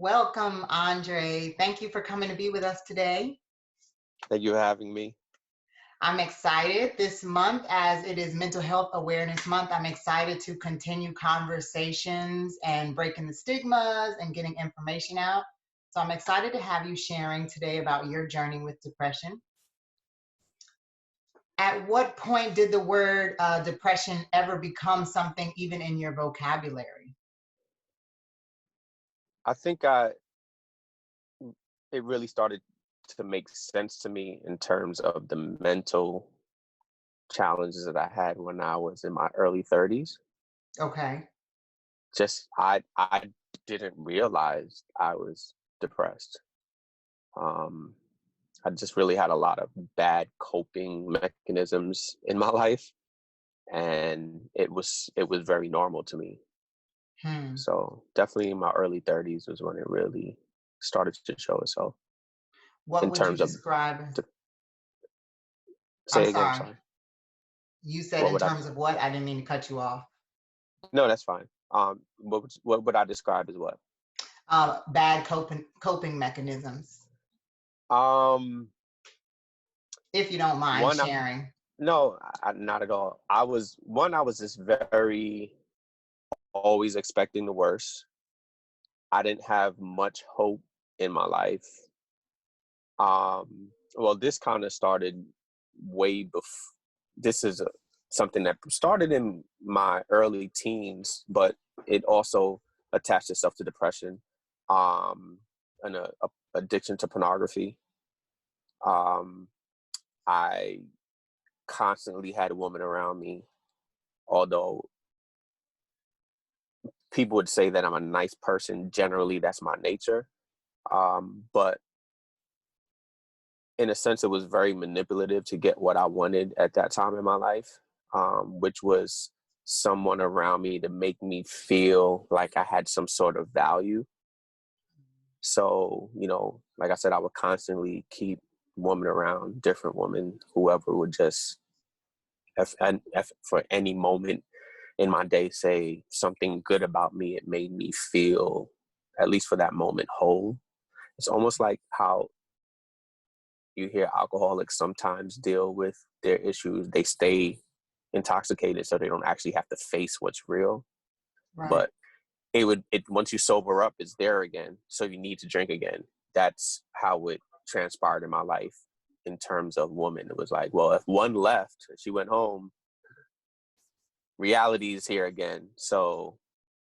Welcome, Andre. Thank you for coming to be with us today. Thank you for having me. I'm excited this month, as it is Mental Health Awareness Month. I'm excited to continue conversations and breaking the stigmas and getting information out. So I'm excited to have you sharing today about your journey with depression. At what point did the word depression ever become something even in your vocabulary? I think it really started to make sense to me in terms of the mental challenges that I had when I was in my early 30s. Okay. Just I didn't realize I was depressed. Um, I just really had a lot of bad coping mechanisms in my life, and it was very normal to me. Hmm. So definitely in my early 30s was when it really started to show itself What in would you terms of describe? de- I'm say again, sorry. sorry. You said What in would I? terms of what? I didn't mean to cut you off. No, that's fine. What would I describe as what? Bad coping mechanisms, Um, if you don't mind one, sharing. no, not at all. I was just very always expecting the worst. I didn't have much hope in my life. Well, this kind of started way before. This is something that started in my early teens, but it also attached itself to depression, and a addiction to pornography. Um, I constantly had a woman around me, although people would say that I'm a nice person. Generally, that's my nature. But in a sense, it was very manipulative to get what I wanted at that time in my life, which was someone around me to make me feel like I had some sort of value. So, like I said, I would constantly keep women around, different women, whoever would just, if for any moment in my day, say something good about me, it made me feel, at least for that moment, whole. It's almost like how you hear alcoholics sometimes deal with their issues. They stay intoxicated so they don't actually have to face what's real. Right. But it once you sober up, it's there again. So you need to drink again. That's how it transpired in my life in terms of women. It was like, well, if one left, she went home, reality is here again. So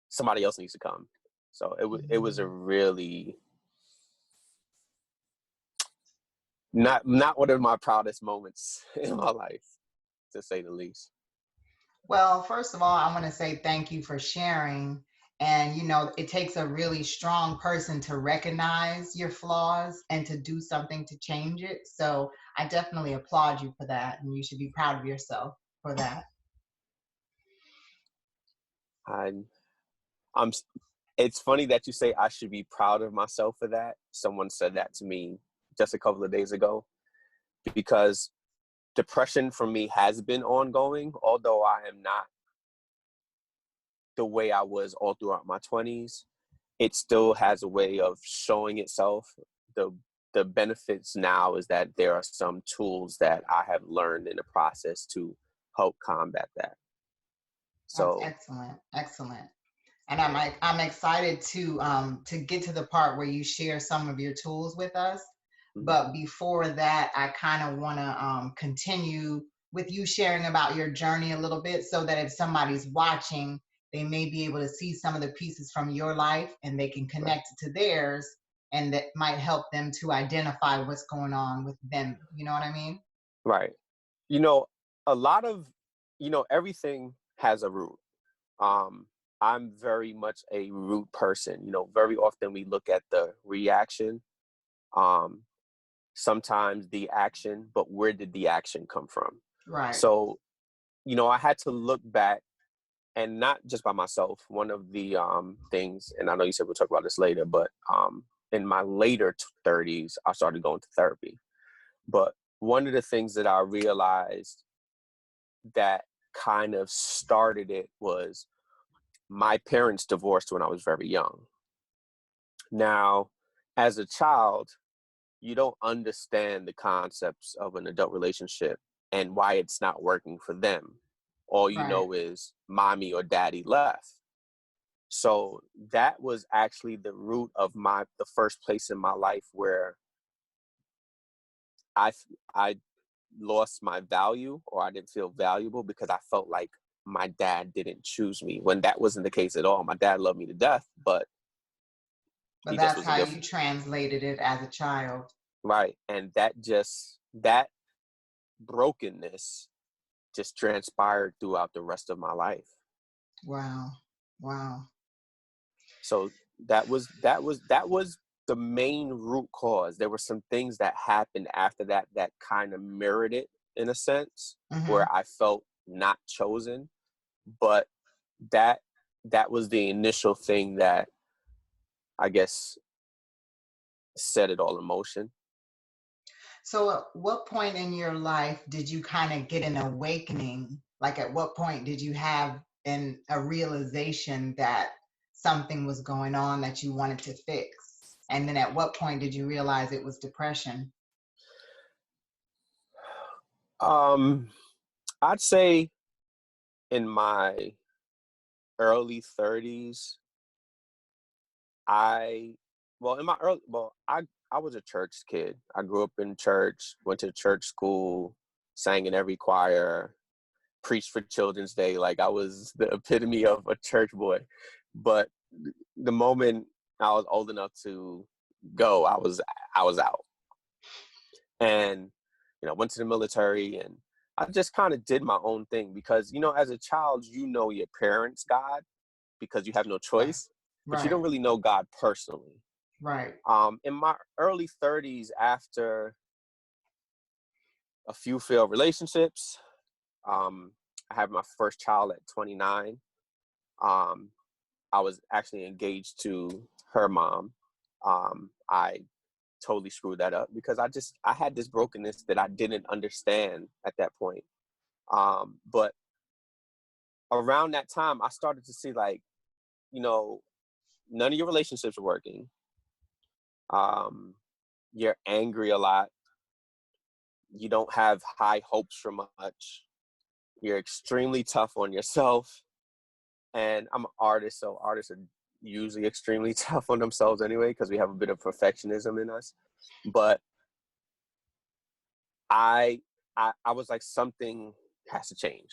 somebody else needs to come. So it was a Mhm. really not one of my proudest moments in my life, to say the least. Well, first of all, I want to say thank you for sharing. And, it takes a really strong person to recognize your flaws and to do something to change it. So I definitely applaud you for that. And you should be proud of yourself for that. I I'm it's funny that you say I should be proud of myself for that. Someone said that to me just a couple of days ago, because depression for me has been ongoing, although I am not the way I was all throughout my 20s. It still has a way of showing itself. The the benefits now is that there are some tools that I have learned in the process to help combat that. That's So, excellent. Excellent. And I'm excited to get to the part where you share some of your tools with us. mhm, But before that, I kind of want to continue with you sharing about your journey a little bit, so that if somebody's watching, they may be able to see some of the pieces from your life and they can right, connect it to theirs, and that might help them to identify what's going on with them. You know what I mean? right. You know, a lot of, everything has a root. Um, I'm very much a root person. Very often we look at the reaction, um, sometimes the action, but where did the action come from? Right. So, I had to look back, and not just by myself. One of the things, and I know you said we'll talk about this later, but in my later 30s, I started going to therapy. But one of the things that I realized that kind of started it was my parents divorced when I was very young. Now, as a child, you don't understand the concepts of an adult relationship and why it's not working for them. All you Right. know is mommy or daddy left. So that was actually the root of the first place in my life where I I lost my value, or I didn't feel valuable, because I felt like my dad didn't choose me, when that wasn't the case at all. My dad loved me to death, but But he just that's wasn't how there you for me. translated it as a child. Right. And that brokenness just transpired throughout the rest of my life. Wow. Wow. So that was the main root cause. There were some things that happened after that that kind of mirrored it, in a sense, Hmm. where I felt not chosen, but that that was the initial thing that, I guess, set it all in motion. So, at what point in your life did you kind of get an awakening? Like, at what point did you have a realization that something was going on that you wanted to fix? And then at what point did you realize it was depression? Um, I'd say in my early 30s, I in my early I was a church kid. I grew up in church, went to church school, sang in every choir, preached for Children's Day. Like, I was the epitome of a church boy. But the moment I was old enough to go, I was out. And went to the military, and I just kind of did my own thing, because as a child, your parents' God, because you have no Right. choice, but you Right. don't really know God personally. Right. In my early 30s, after a few failed relationships, um, I had my first child at 29. Um, I was actually engaged to her mom. I totally screwed that up, because I had this brokenness that I didn't understand at that point. But around that time, I started to see, like, you know, none of your relationships are working. Um, you're angry a lot. You don't have high hopes for much. You're extremely tough on yourself. And I'm an artist, so artists are usually extremely tough on themselves anyway, because we have a bit of perfectionism in us. But I was like, something has to change.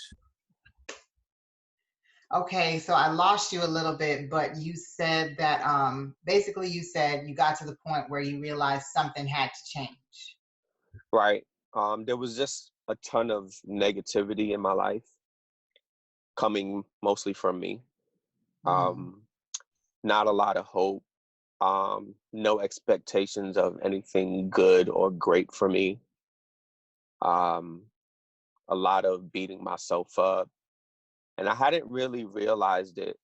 Okay, so I lost you a little bit, but you said that basically you said you got to the point where you realized something had to change. Right. There was just a ton of negativity in my life, coming mostly from me. Mm, Um, Not a lot of hope. No expectations of anything good or great for me. Um, a lot of beating myself up. And I hadn't really realized it,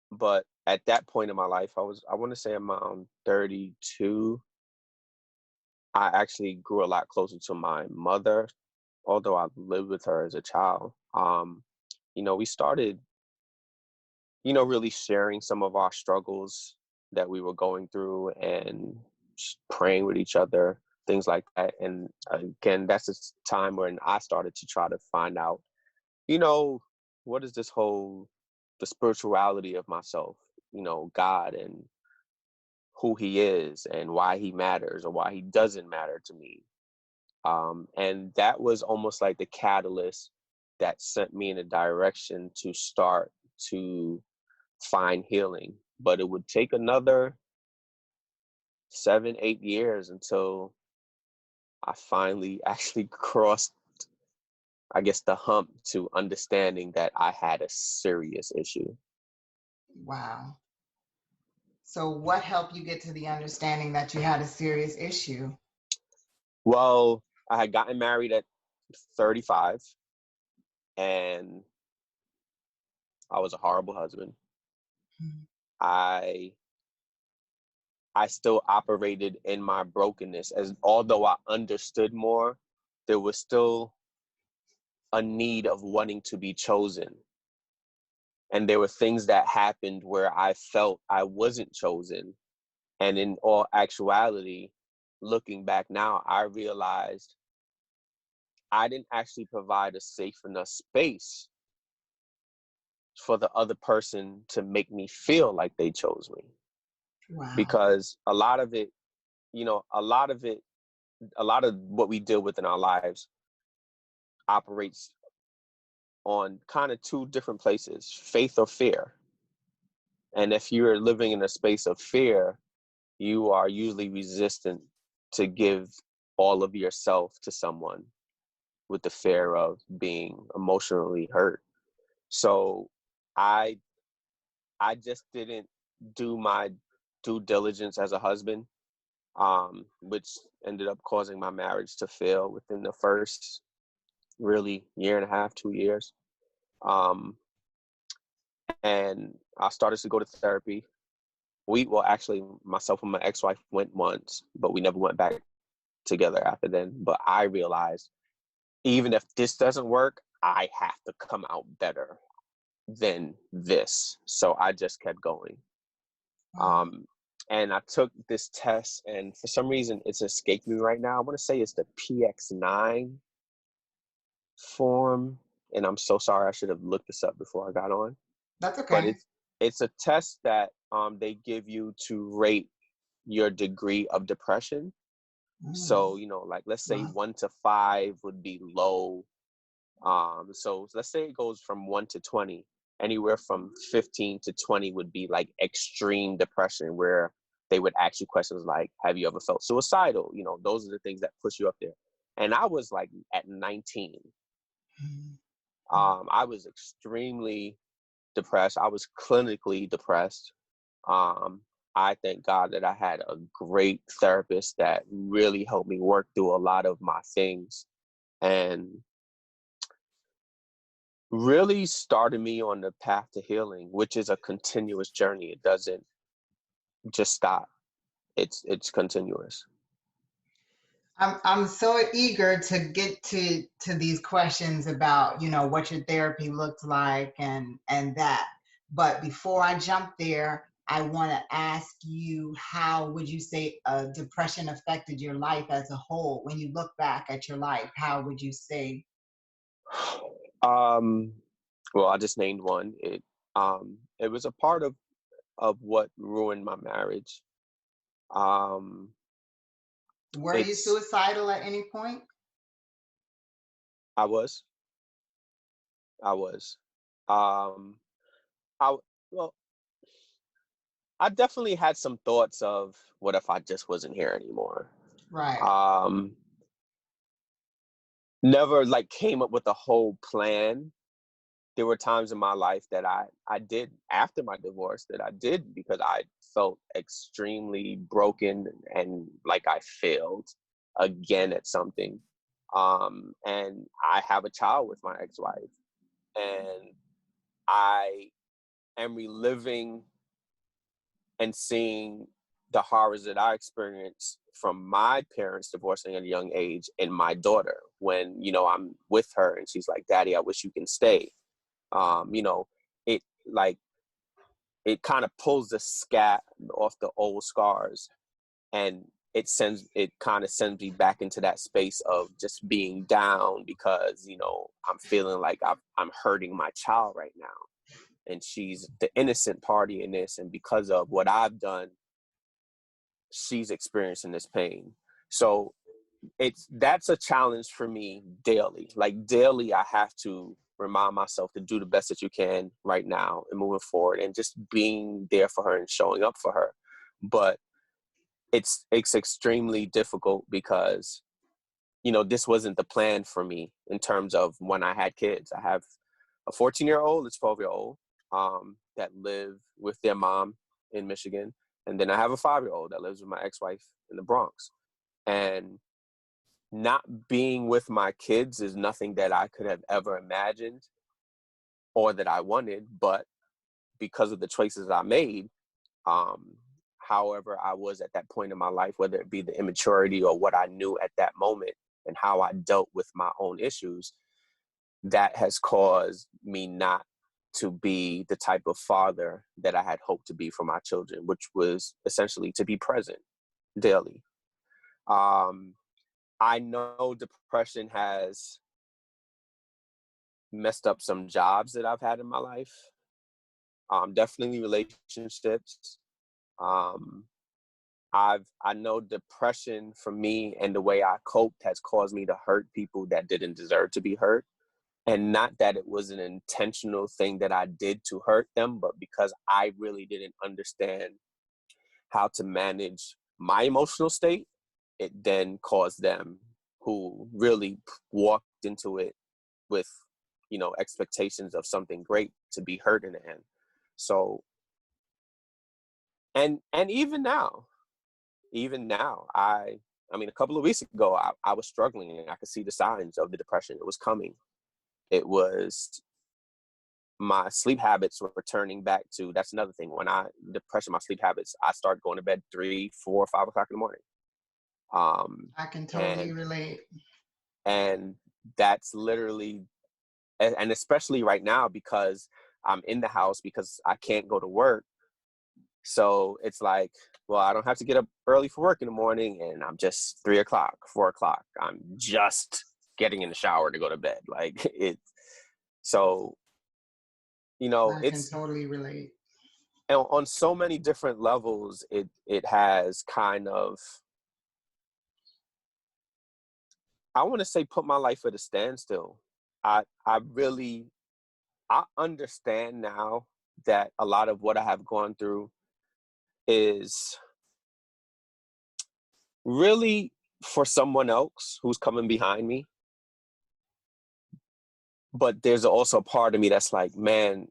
but at that point in my life, I want to say I'm around 32. I actually grew a lot closer to my mother, although I lived with her as a child. We started, really sharing some of our struggles that we were going through, and praying with each other, things like that. And again, that's a time when I started to try to find out, you know, what is the spirituality of myself, God, and who he is, and why he matters or why he doesn't matter to me. And that was almost like the catalyst that sent me in a direction to start to find healing. But it would take another 7, 8 years until I finally actually crossed, I guess, the hump to understanding that I had a serious issue. wow. So, what helped you get to the understanding that you had a serious issue? Well, I had gotten married at 35, and I was a horrible husband. Mm, I I still operated in my brokenness, as although I understood more, there was still a need of wanting to be chosen. And there were things that happened where I felt I wasn't chosen. And in all actuality, looking back now, I realized I didn't actually provide a safe enough space for the other person to make me feel like they chose me. Wow. Because a lot of it, a lot of what we deal with in our lives operates on kind of two different places, faith or fear. And if you're living in a space of fear, you are usually resistant to give all of yourself to someone with the fear of being emotionally hurt. So I I just didn't do my due diligence as a husband, which ended up causing my marriage to fail within the first really year and a half, 2 years. Um, and I started to go to therapy. Well, actually, myself and my ex-wife went once, but we never went back together after then. But I realized even if this doesn't work, I have to come out better than this. So I just kept going. Wow. Um, and I took this test, and for some reason, it's escaped me right now. I want to say it's the PX9 form, and I'm so sorry. I should have looked this up before I got on. That's But okay. it's a test that they give you to rate your degree of depression. Mm. So, like let's say Wow. 1 to 5 would be low. So let's say it goes from 1 to 20. Anywhere from 15 to 20 would be like extreme depression, where they would ask you questions like, have you ever felt suicidal? Those are the things that push you up there. And I was like at 19. Mm. I was extremely depressed. I was clinically depressed. Um, I thank God that I had a great therapist that really helped me work through a lot of my things and really started me on the path to healing, which is a continuous journey. It doesn't just stop. It's continuous. I'm so eager to get to these questions about, what your therapy looked like and that. But before I jump there, I want to ask you, how would you say depression affected your life as a whole? When you look back at your life, how would you say? Um, well, I just named one. It was a part of what ruined my marriage. Um, Were you it's suicidal at any point? I was I was um, I well I definitely had some thoughts of what if I just wasn't here anymore. Right. Um, Never like came up with a whole plan. There were times in my life that I did after my divorce that I did because I felt extremely broken and like I failed again at something. And I have a child with my ex-wife, and I am reliving and seeing the horrors that I experienced from my parents divorcing at a young age and my daughter when, I'm with her and she's like, Daddy, I wish you can stay. Um, you know, it like it kind of pulls the scat off the old scars, and it kind of sends me back into that space of just being down because, I'm feeling like I'm hurting my child right now. And she's the innocent party in this. And because of what I've done, she's experiencing this pain. So that's a challenge for me daily. Like daily, I have to remind myself to do the best that you can right now and moving forward and just being there for her and showing up for her. But it's extremely difficult because, this wasn't the plan for me in terms of when I had kids. I have a 14-year-old, a 12-year-old that live with their mom in Michigan. And then I have a 5-year-old that lives with my ex-wife in the Bronx. And not being with my kids is nothing that I could have ever imagined or that I wanted, but because of the choices I made, um, however I was at that point in my life, whether it be the immaturity or what I knew at that moment and how I dealt with my own issues, that has caused me not to be the type of father that I had hoped to be for my children, which was essentially to be present daily. Um, I know depression has messed up some jobs that I've had in my life. Definitely relationships. Um, I know depression for me and the way I coped has caused me to hurt people that didn't deserve to be hurt. And not that it was an intentional thing that I did to hurt them, but because I really didn't understand how to manage my emotional state, it then caused them, who really walked into it with, expectations of something great, to be hurt in the end. So, and even now, I mean, a couple of weeks ago, I was struggling, and I could see the signs of the depression. It was coming. It was My sleep habits were returning back to. That's another thing. When depression, my sleep habits, I started going to bed 3, 4, 5 o'clock in the morning. I can totally And relate. and that's literally, and especially right now, because I'm in the house, because I can't go to work. So it's like, well, I don't have to get up early for work in the morning, and I'm just 3 o'clock, 4 o'clock. I'm just getting in the shower to go to bed. Like it. So I can it's, totally relate. and on so many different levels, it has kind of, I want to say, put my life at a standstill. I understand now that a lot of what I have gone through is really for someone else who's coming behind me. But there's also a part of me that's like, man,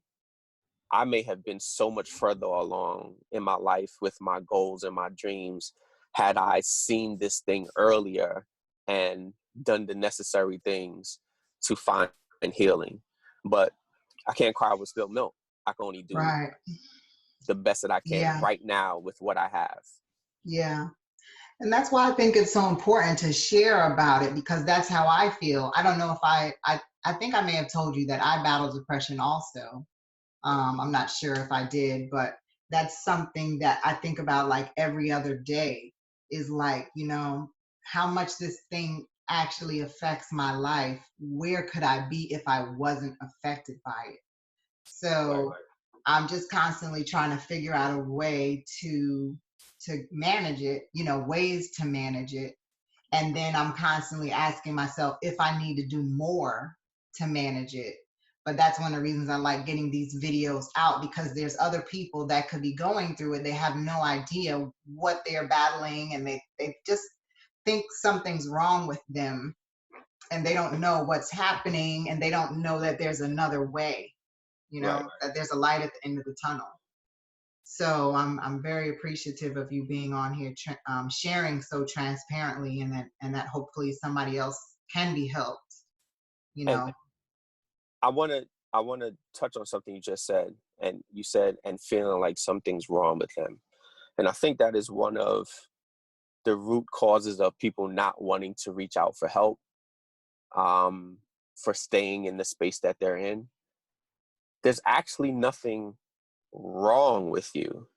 I may have been so much further along in my life with my goals and my dreams had I seen this thing earlier and done the necessary things to find healing. But I can't cry with spilled milk. I can only do Right. the best that I can Yeah. right now with what I have. Yeah. And that's why I think it's so important to share about it, because that's how I feel. I don't know if I think I may have told you that I battle depression also. I'm not sure if I did, but that's something that I think about like every other day, is like, how much this thing actually affects my life. Where could I be if I wasn't affected by it? Right. So I'm just constantly trying to figure out a way to manage it, ways to manage it. And then I'm constantly asking myself if I need to do more to manage it. But that's one of the reasons I like getting these videos out, because there's other people that could be going through it. They have no idea what they're battling, and they just think something's wrong with them, and they don't know what's happening, and they don't know that there's another way, Right. that there's a light at the end of the tunnel. So I'm very appreciative of you being on here, sharing so transparently, and that hopefully somebody else can be helped. You And know, I want to touch on something you just said. And you said, and feeling like something's wrong with them. And I think that is one of the root causes of people not wanting to reach out for help, um, for staying in the space that they're in. There's actually nothing wrong with you.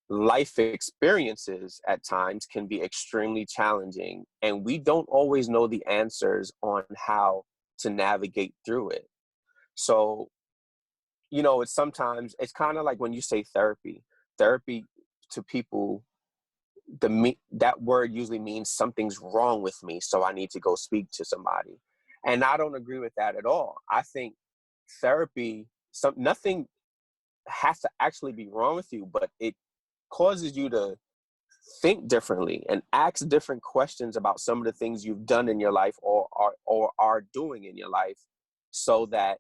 Life experiences at times can be extremely challenging, and we don't always know the answers on how to navigate through it. So, it's kind of like when you say therapy to people, that word usually means something's wrong with me, so I need to go speak to somebody. And I don't agree with that at all. I think therapy, nothing has to actually be wrong with you, but it causes you to think differently and ask different questions about some of the things you've done in your life, or are doing in your life, so that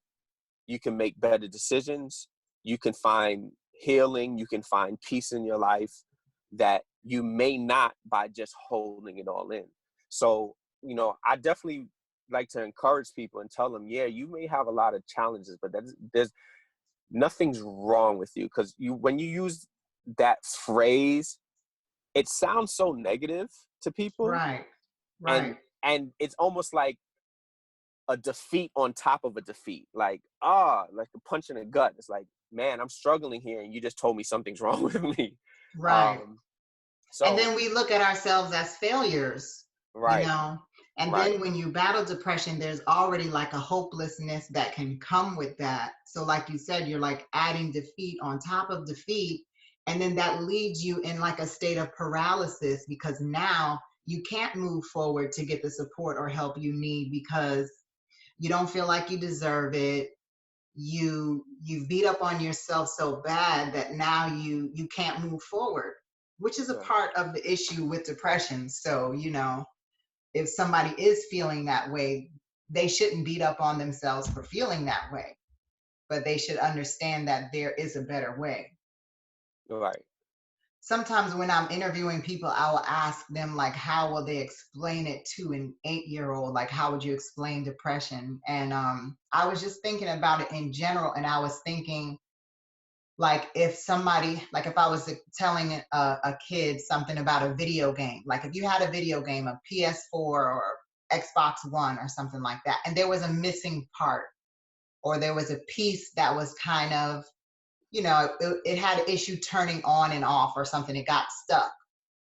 you can make better decisions. You can find healing. You can find peace in your life that you may not by just holding it all in. So, I definitely like to encourage people and tell them, yeah, you may have a lot of challenges, but there's nothing's wrong with you. Because when you use that phrase, it sounds so negative to people, right, and right, and it's almost like a defeat on top of a defeat. Like a punch in the gut. It's like, man, I'm struggling here, and you just told me something's wrong with me. Right. Um, And so then we look at ourselves as failures, you right, know. And right, then when you battle depression, there's already like a hopelessness that can come with that. So, like you said, you're like adding defeat on top of defeat. And then that leaves you in like a state of paralysis because now you can't move forward to get the support or help you need because you don't feel like you deserve it. You beat up on yourself so bad that now you can't move forward, which is a right, part of the issue with depression. So, if somebody is feeling that way, they shouldn't beat up on themselves for feeling that way, but they should understand that there is a better way. right, Sometimes when I'm interviewing people, I will ask them like, how will they explain it to an 8-year old? Like, how would you explain depression? And I was just thinking about it in general, and I was thinking, like, if I was telling a kid something about a video game, like if you had a video game, a PS4 or Xbox One or something like that, and there was a missing part or there was a piece that was kind of, it had an issue turning on and off or something, it got stuck.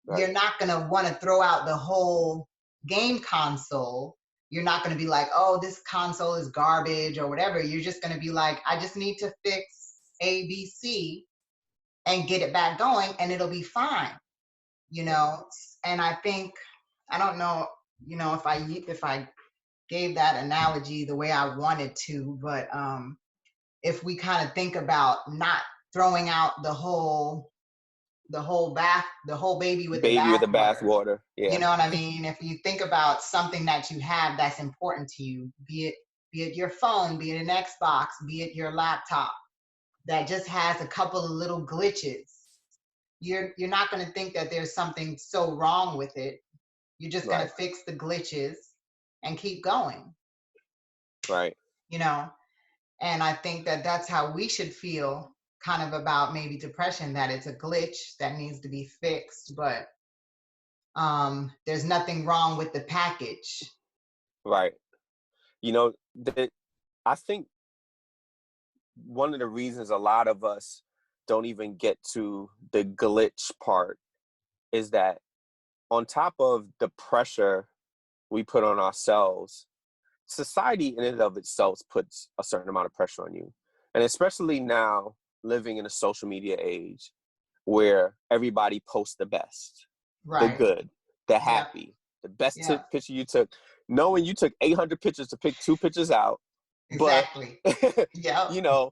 right, You're not going to want to throw out the whole game console. You're not going to be like, oh, this console is garbage or whatever. You're just going to be like, I just need to fix ABC and get it back going and it'll be fine, you right, know? And I think, I don't know, if I gave that analogy the way I wanted to, but if we kind of think about not throwing out the whole baby with the baby with the bath bathwater. water. You Yeah, know what I mean? If you think about something that you have that's important to you, be it your phone, be it an Xbox, be it your laptop, that just has a couple of little glitches, you're not going to think that there's something so wrong with it. You're just going to right, fix the glitches and keep going, right, you know? And I think that that's how we should feel kind of about maybe depression, that it's a glitch that needs to be fixed, but there's nothing wrong with the package. right. You know, I think one of the reasons a lot of us don't even get to the glitch part is that on top of the pressure we put on ourselves, society in and of itself puts a certain amount of pressure on you. And especially now, living in a social media age where everybody posts the best, the Right. good, the Yep. happy, the best Yep. picture you took, knowing you took 800 pictures to pick 2 pictures out. But, Exactly. Yep. you know,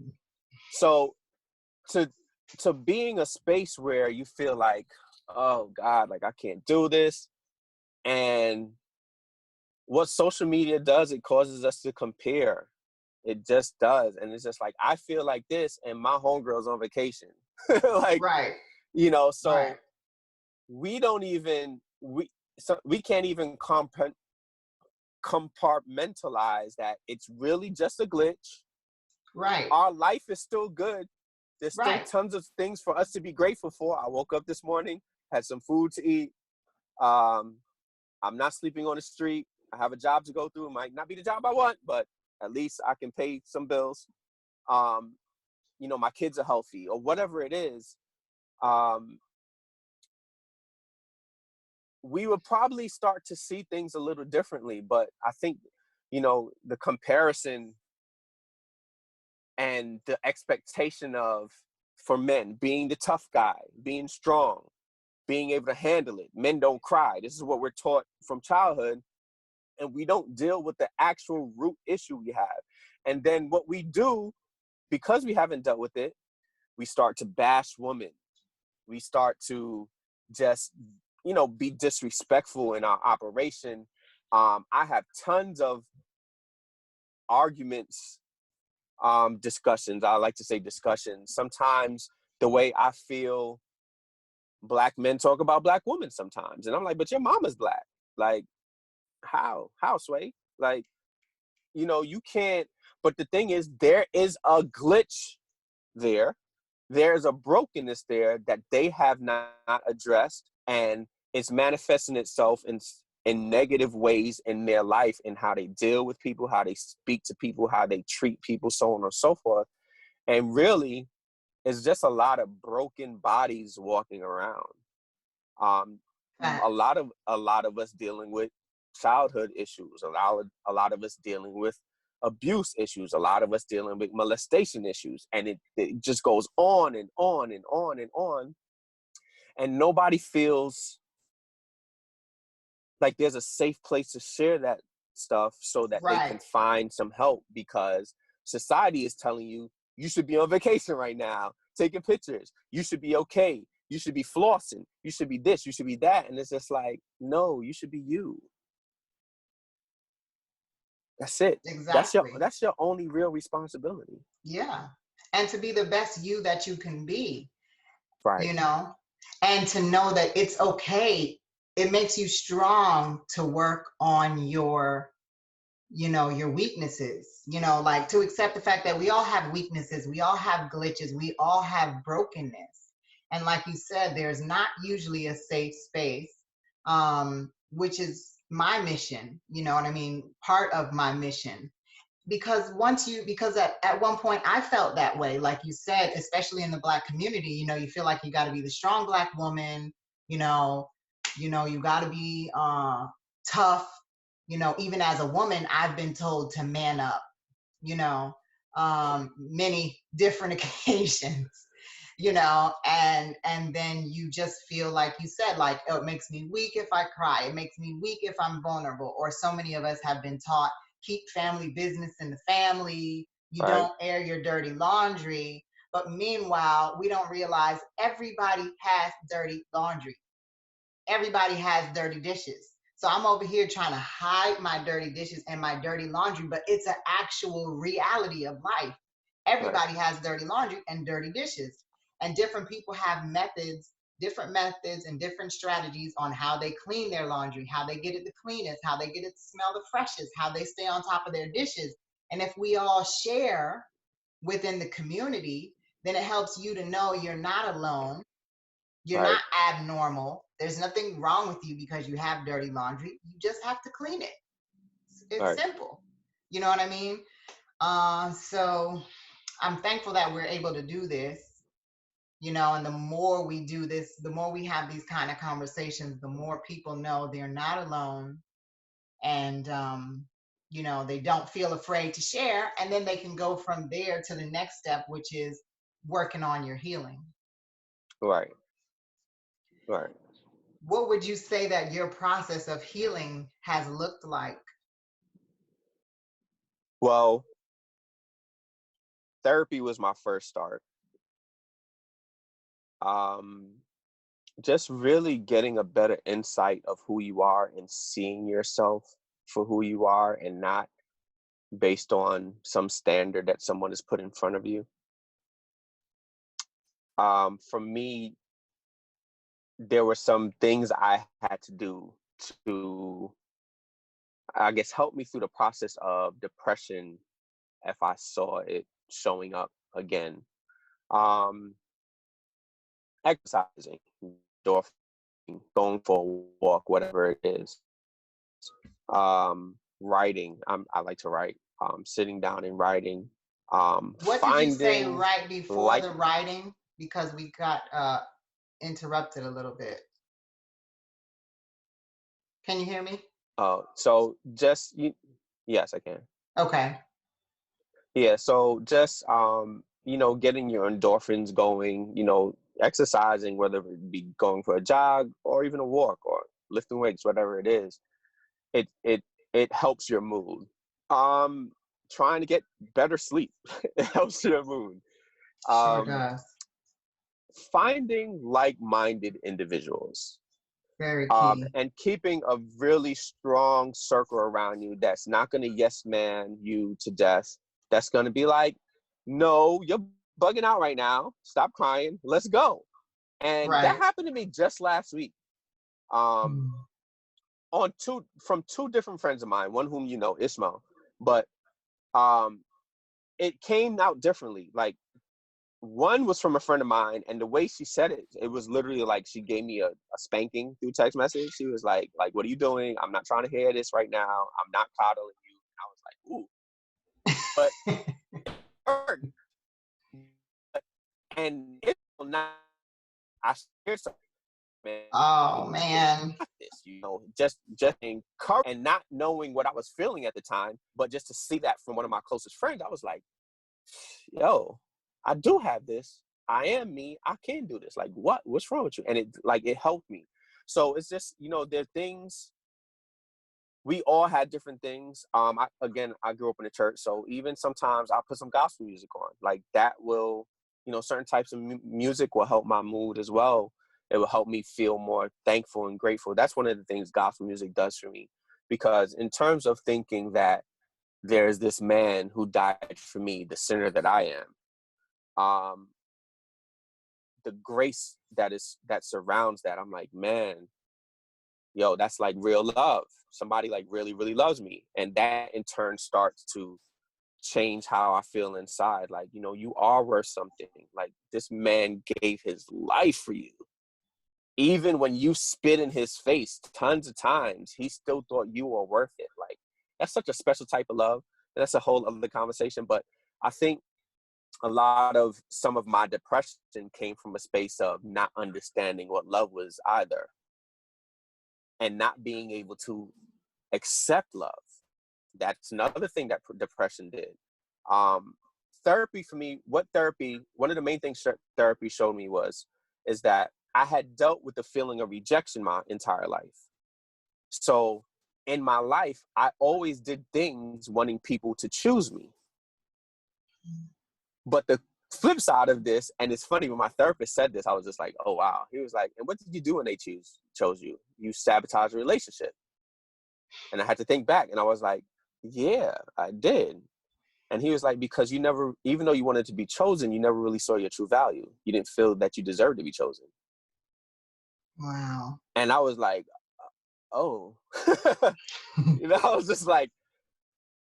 so to being a space where you feel like, oh God, like I can't do this. And what social media does, it causes us to compare. It just does. And it's just like, I feel like this and my homegirl's on vacation. Like, Right. Right. so we don't even, we can't even compartmentalize that it's really just a glitch. Right. Our life is still good. There's still Right. tons of things for us to be grateful for. I woke up this morning, had some food to eat. Um, I'm not sleeping on the street. I have a job to go through. It might not be the job I want, but at least I can pay some bills. Um, my kids are healthy or whatever it is. Um, we would probably start to see things a little differently. But I think, the comparison and the expectation of, for men, being the tough guy, being strong, being able to handle it. Men don't cry. This is what we're taught from childhood. And we don't deal with the actual root issue we have. And then what we do, because we haven't dealt with it, we start to bash women. We start to just, be disrespectful in our operation. I have tons of arguments, discussions. I like to say discussions. Sometimes the way I feel Black men talk about Black women sometimes. And I'm like, but your mama's Black. Like, how Sway? Like, you can't. But the thing is, there is a glitch there. There's a brokenness there that they have not addressed, and it's manifesting itself in negative ways in their life, and how they deal with people, how they speak to people, how they treat people, so on and so forth. And really, it's just a lot of broken bodies walking around. Um, Facts. a lot of us dealing with childhood issues, a lot of us dealing with abuse issues, a lot of us dealing with molestation issues, and it just goes on and on and on and on, and nobody feels like there's a safe place to share that stuff so that they Right. can find some help, because society is telling you you should be on vacation right now taking pictures, you should be okay, you should be flossing, you should be this, you should be that. And it's just like, no, you should be you. That's it. Exactly. That's your only real responsibility. Yeah. And to be the best you that you can be, Right. you know, and to know that it's okay. It makes you strong to work on your, your weaknesses, like to accept the fact that we all have weaknesses, we all have glitches, we all have brokenness. And like you said, there's not usually a safe space, which is my mission, you know what I mean? Part of my mission, because at one point I felt that way, like you said, especially in the Black community. You feel like you got to be the strong Black woman. you know you got to be tough. Even as a woman, I've been told to man up, you know many different occasions. And then you just feel, like you said, like, oh, it makes me weak if I cry, it makes me weak if I'm vulnerable. Or so many of us have been taught, keep family business in the family, you Right. don't air your dirty laundry. But meanwhile, we don't realize everybody has dirty laundry, everybody has dirty dishes. So I'm over here trying to hide my dirty dishes and my dirty laundry, but it's an actual reality of life. Right. Everybody has dirty laundry and dirty dishes. And different people have different methods and different strategies on how they clean their laundry, how they get it the cleanest, how they get it to smell the freshest, how they stay on top of their dishes. And if we all share within the community, then it helps you to know you're not alone, you're Right. not abnormal. There's nothing wrong with you because you have dirty laundry. You just have to clean it. It's Right. simple. You know what I mean? So I'm thankful that we're able to do this, and the more we do this, the more we have these kind of conversations, the more people know they're not alone. And, they don't feel afraid to share. And then they can go from there to the next step, which is working on your healing. Right. Right. What would you say that your process of healing has looked like? Well, therapy was my first start. Um, just really getting a better insight of who you are and seeing yourself for who you are, and not based on some standard that someone has put in front of you. For me, there were some things I had to do to, I guess, help me through the process of depression if I saw it showing up again. Um, Exercising, going for a walk, whatever it is. Writing, I like to write. Sitting down and writing. What did you say Finding right before like, the writing? Because we got interrupted a little bit. Can you hear me? so just yes, I can. Okay. Yeah, so just getting your endorphins going, exercising, whether it be going for a jog or even a walk or lifting weights, whatever it is, it it helps your mood. Um, Trying to get better sleep, it helps your mood. Sure Um, does. Finding like-minded individuals, Very key. and keeping a really strong circle around you that's not going to yes man you to death. That's going to be like, no, you're bugging out right now. Stop crying. Let's go. And that Right. happened to me just last week. Um, Mm. on two different friends of mine, one whom you know, Ismail, but um, it came out differently. Like one was from a friend of mine, and the way she said it, it was literally like she gave me a spanking through text message. She was like, what are you doing? I'm not trying to hear this right now. I'm not coddling you. And I was like, ooh, but and it's not. I scared something, man. Oh man. This, just encourage and not knowing what I was feeling at the time, but just to see that from one of my closest friends, I was like, yo, I do have this. I am me. I can do this. Like, what's wrong with you? And it helped me. So it's just, there are things. We all had different things. I grew up in the church, so even sometimes I'll put some gospel music on. Like that will, certain types of music will help my mood as well. It will help me feel more thankful and grateful. That's one of the things gospel music does for me, because in terms of thinking that there's this man who died for me, the sinner that I am, the grace that surrounds that, I'm like, man, yo, that's like real love. Somebody like really, really loves me. And that in turn starts to change how I feel inside. Like, you are worth something. Like, this man gave his life for you. Even when you spit in his face tons of times, he still thought you were worth it. Like, that's such a special type of love. That's a whole other conversation. But I think a lot of some of my depression came from a space of not understanding what love was either, and not being able to accept love. That's another thing that depression did. Um, Therapy for me, one of the main things therapy showed me is that I had dealt with the feeling of rejection my entire life. So in my life, I always did things wanting people to choose me. But the flip side of this, and it's funny, when my therapist said this, I was just like, oh, wow. He was like, and what did you do when they chose you? You sabotaged a relationship. And I had to think back, and I was like, yeah, I did. And he was like, because you never, even though you wanted to be chosen, you never really saw your true value. You didn't feel that you deserved to be chosen. Wow. And I was like, oh, I was just like,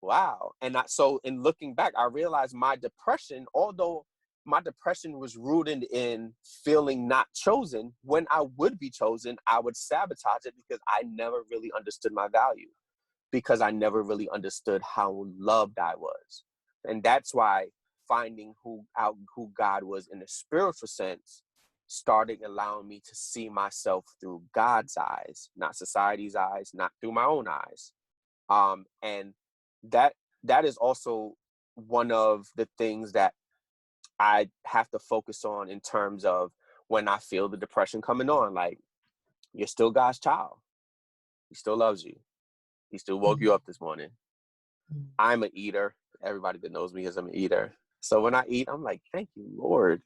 wow. And so in looking back, I realized my depression, although my depression was rooted in feeling not chosen, when I would be chosen, I would sabotage it because I never really understood my value, because I never really understood how loved I was. And that's why finding who God was in a spiritual sense started allowing me to see myself through God's eyes, not society's eyes, not through my own eyes. And that is also one of the things that I have to focus on in terms of when I feel the depression coming on. Like, you're still God's child. He still loves you. He still woke you up this morning. I'm an eater. Everybody that knows me is I'm an eater. So when I eat, I'm like, thank you, Lord,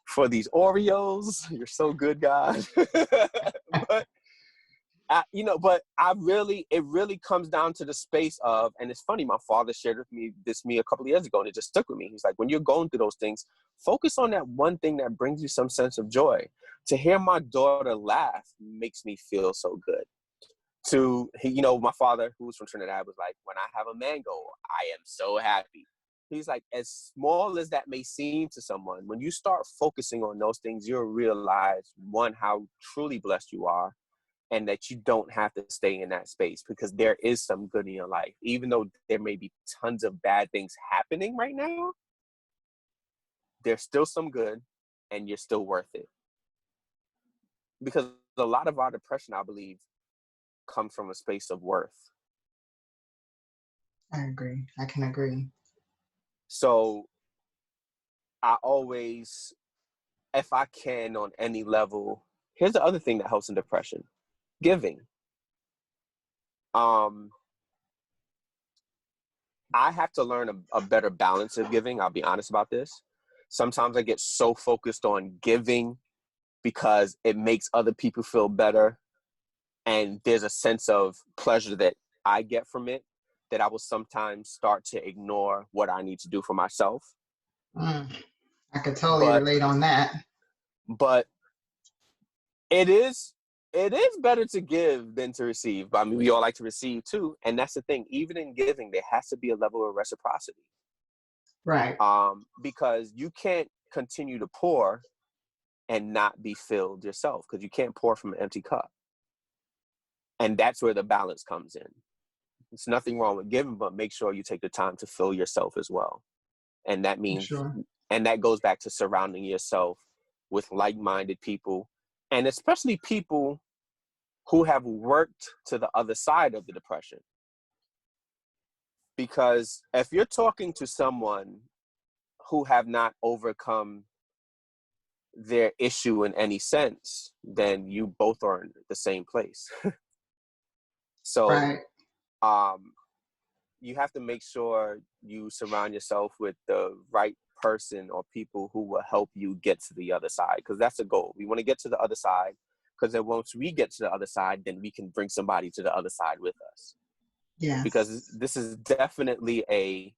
for these Oreos. You're so good, God. But it really comes down to the space of, and it's funny, my father shared with me a couple of years ago, and it just stuck with me. He's like, when you're going through those things, focus on that one thing that brings you some sense of joy. To hear my daughter laugh makes me feel so good. My father, who was from Trinidad, was like, when I have a mango, I am so happy. He's like, as small as that may seem to someone, when you start focusing on those things, you'll realize, one, how truly blessed you are, and that you don't have to stay in that space, because there is some good in your life. Even though there may be tons of bad things happening right now, there's still some good, and you're still worth it. Because a lot of our depression, I believe, comes from a space of worth. I agree. I can agree. So I always, if I can on any level, here's the other thing that helps in depression: giving. I have to learn a better balance of giving. I'll be honest about this. Sometimes I get so focused on giving because it makes other people feel better, and there's a sense of pleasure that I get from it, that I will sometimes start to ignore what I need to do for myself. I could totally But relate on that. but it is better to give than to receive. I mean, we all like to receive too, and that's the thing. Even in giving, there has to be a level of reciprocity. Right. Because you can't continue to pour and not be filled yourself, because you can't pour from an empty cup. And that's where the balance comes in. It's nothing wrong with giving, but make sure you take the time to fill yourself as well. And that For means, sure. and that goes back to surrounding yourself with like-minded people, and especially people who have worked to the other side of the depression. Because if you're talking to someone who have not overcome their issue in any sense, then you both are in the same place. So Right. um, you have to make sure you surround yourself with the right person or people who will help you get to the other side, because that's the goal. We want to get to the other side, because then once we get to the other side, then we can bring somebody to the other side with us. Because Yes. this is definitely a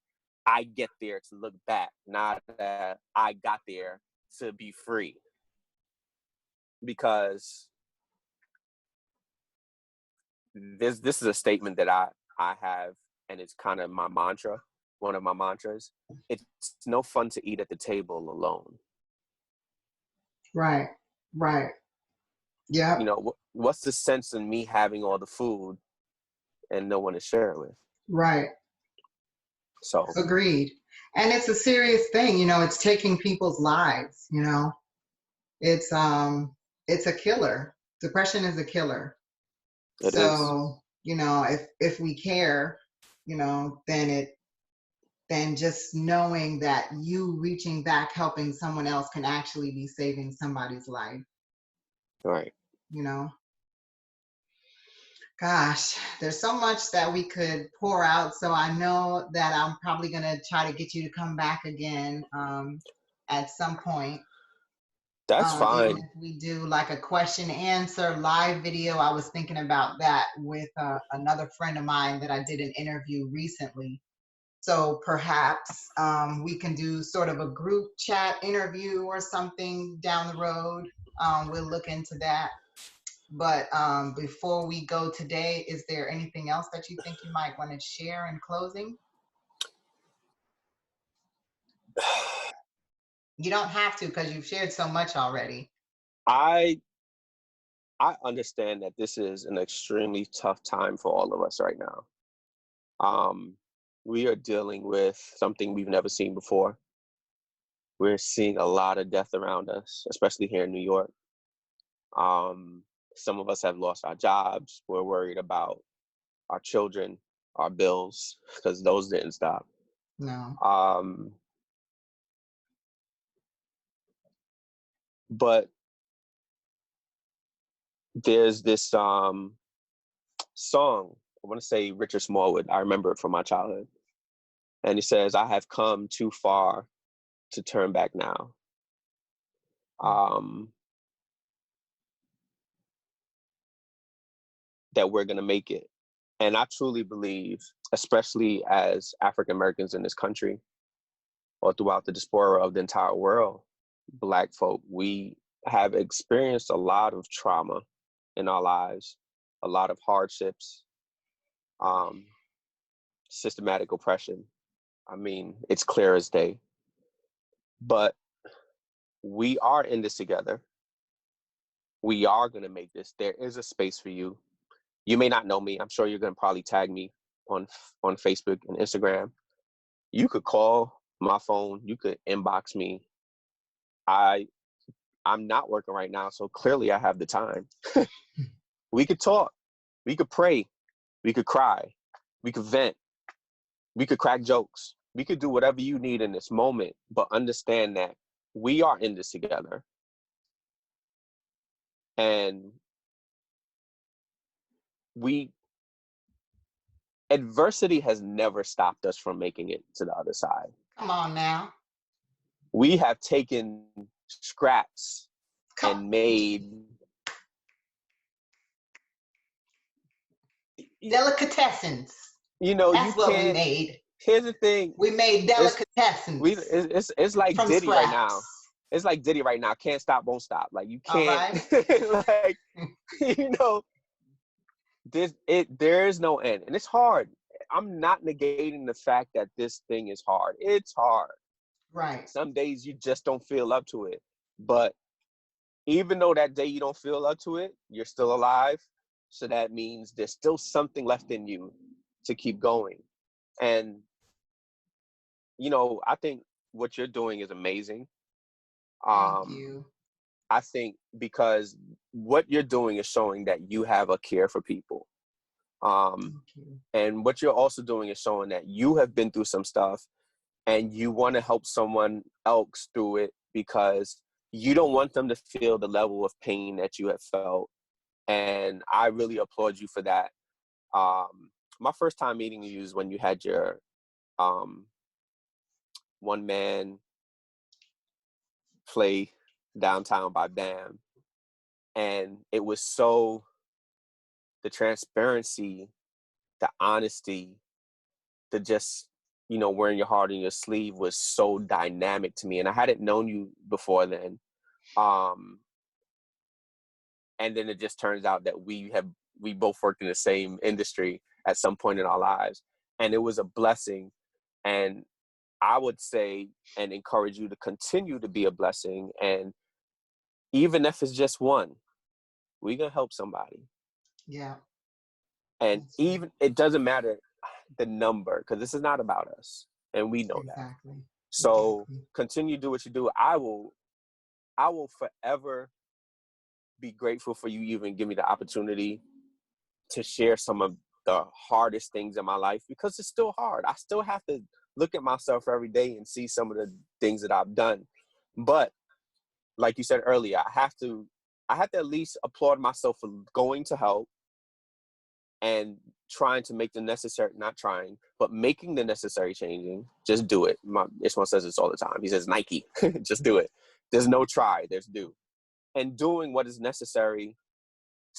I get there to look back, not that I got there to be free. Because this is a statement that I have, and it's kind of my mantra, one of my mantras. It's no fun to eat at the table alone. Right. Right. Yep. You know, what's the sense in me having all the food and no one to share it with? Right. So Agreed. And it's a serious thing, it's taking people's lives, It's it's a killer. Depression is a killer. it is. So, if we care, then just knowing that you reaching back helping someone else can actually be saving somebody's life, Right. you know. Gosh, there's so much that we could pour out. So I know that I'm probably going to try to get you to come back again at some point. That's Even fine. if we do like a question answer live video. I was thinking about that with another friend of mine that I did an interview recently. So perhaps we can do sort of a group chat interview or something down the road. We'll look into that. But before we go today, is there anything else that you think you might want to share in closing? You don't have to because you've shared so much already. I I understand that this is an extremely tough time for all of us right now. Um, we are dealing with something we've never seen before. We're seeing a lot of death around us, especially here in New York. Um, some of us have lost our jobs. We're worried about our children, our bills, because those didn't stop. No. Um, but there's this song, I want to say Richard Smallwood. I remember it from my childhood. And he says, I have come too far to turn back now. Um, that we're going to make it. And I truly believe, especially as African Americans in this country or throughout the diaspora of the entire world, Black folk, we have experienced a lot of trauma in our lives, a lot of hardships, um, systematic oppression. I mean, it's clear as day. But we are in this together. We are going to make this. There is a space for you. You may not know me. I'm sure you're going to probably tag me on Facebook and Instagram. You could call my phone. You could inbox me. I I'm not working right now, so clearly I have the time. We could talk. We could pray. We could cry. We could vent. We could crack jokes. We could do whatever you need in this moment, but understand that we are in this together. And we adversity has never stopped us from making it to the other side. Come on now. We have taken scraps Come. and made Delicatessens. you That's what we can't. made. Here's the thing. We made It's delicatessens it's like from Diddy right now. scraps. It's like Diddy right now. Can't stop, won't stop. Like you All can't right. like you know there is no end, and it's hard. I'm not negating the fact that this thing is hard. It's hard. Right. Some days you just don't feel up to it. But even though that day you don't feel up to it, you're still alive. So that means there's still something left in you to keep going. And, I think what you're doing is amazing. Thank Um, you. I think because what you're doing is showing that you have a care for people. Um, Thank you. and what you're also doing is showing that you have been through some stuff and you want to help someone else through it because you don't want them to feel the level of pain that you have felt. And I really applaud you for that. My first time meeting you is when you had your um, one man play downtown by Bam. And it was so, the transparency, the honesty, the just, wearing your heart on your sleeve was so dynamic to me. And I hadn't known you before then. Um, and then it just turns out that we both worked in the same industry at some point in our lives. And it was a blessing. And I would say and encourage you to continue to be a blessing. And even if it's just one, we're going to help somebody. Yeah, And that's right. even it doesn't matter the number because this is not about us. And we know that. Exactly. So Exactly. continue to do what you do. I will forever be grateful for you even give me the opportunity to share some of the hardest things in my life because it's still hard. I still have to look at myself every day and see some of the things that I've done. But like you said earlier, I have to at least applaud myself for going to help and trying to make the necessary, not trying, but making the necessary changing. Just do it. My Ishmael says this all the time. He says, Nike, just do it. There's no try, there's do. And doing what is necessary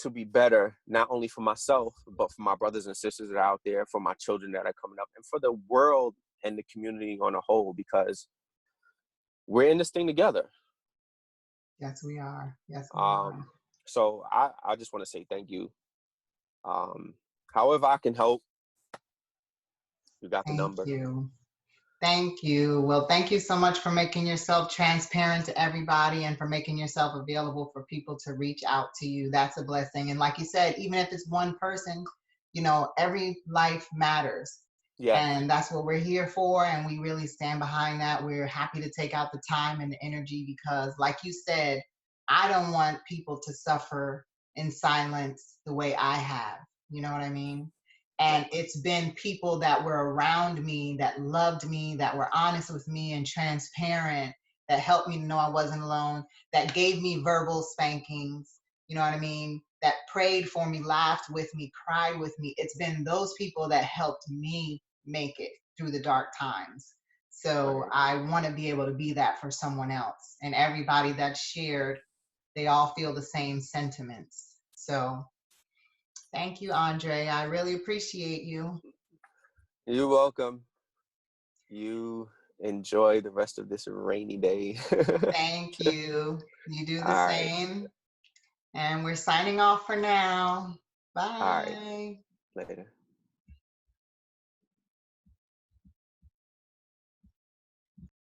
to be better, not only for myself, but for my brothers and sisters that are out there, for my children that are coming up, and for the world and the community on a whole, because we're in this thing together. Yes, we are. Yes, we are. Um, so I just want to say thank you. Um, However I can help, you got the Thank number. you. Thank you. Well, thank you so much for making yourself transparent to everybody and for making yourself available for people to reach out to you. That's a blessing. And like you said, even if it's one person, every life matters. Yes. And that's what we're here for. And we really stand behind that. We're happy to take out the time and the energy because, like you said, I don't want people to suffer in silence the way I have. You know what I mean? Yeah. And it's been people that were around me that loved me, that were honest with me and transparent, that helped me to know I wasn't alone, that gave me verbal spankings, you know what I mean, that prayed for me, laughed with me, cried with me. It's been those people that helped me make it through the dark times. So Right. I want to be able to be that for someone else. And everybody that's shared, they all feel the same sentiments. So thank you, Andre. I really appreciate you. You're welcome. You enjoy the rest of this rainy day. Thank you. You do the All right. same. And we're signing off for now. All right. Bye. Later.